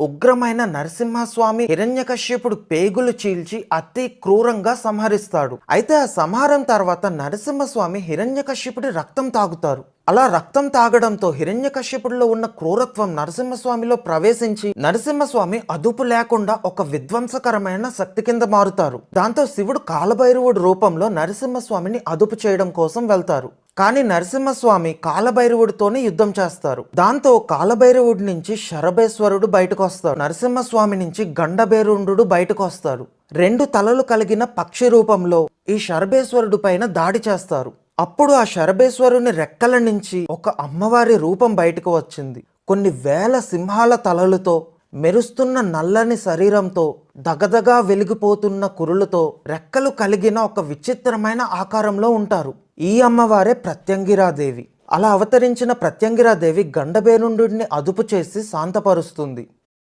ఉగ్రమైన నరసింహస్వామి హిరణ్యకశ్యపుడు పేగులు చీల్చి అతి క్రూరంగా సంహరిస్తాడు. అయితే ఆ సంహారం తర్వాత నరసింహస్వామి హిరణ్యకశ్యపుడి రక్తం తాగుతారు. అలా రక్తం తాగడంతో హిరణ్యకశ్యపుడిలో ఉన్న క్రూరత్వం నరసింహస్వామిలో ప్రవేశించి నరసింహస్వామి అదుపు లేకుండా ఒక విధ్వంసకరమైన శక్తి కింద మారుతారు. దాంతో శివుడు కాలభైరవుడి రూపంలో నరసింహస్వామిని అదుపు చేయడం కోసం వెళ్తారు. కానీ నరసింహస్వామి కాలభైరవుడితోనే యుద్ధం చేస్తారు. దాంతో కాలభైరవుడి నుంచి శరభేశ్వరుడు బయటకు వస్తారు. నరసింహస్వామి నుంచి గండభేరుండు బయటకు వస్తారు. 2 తలలు కలిగిన పక్షి రూపంలో ఈ శరభేశ్వరుడు పైన దాడి చేస్తారు. అప్పుడు ఆ శరభేశ్వరుని రెక్కల నుంచి ఒక అమ్మవారి రూపం బయటకు వచ్చింది. కొన్ని వేల సింహాల తలలతో, మెరుస్తున్న నల్లని శరీరంతో, దగదగా వెలిగిపోతున్న కురులతో, రెక్కలు కలిగిన ఒక విచిత్రమైన ఆకారంలో ఉంటారు. ఈ అమ్మవారే ప్రత్యంగిరాదేవి. అలా అవతరించిన ప్రత్యంగిరాదేవి గండభేరుండుని అదుపు చేసి శాంతపరుస్తుంది.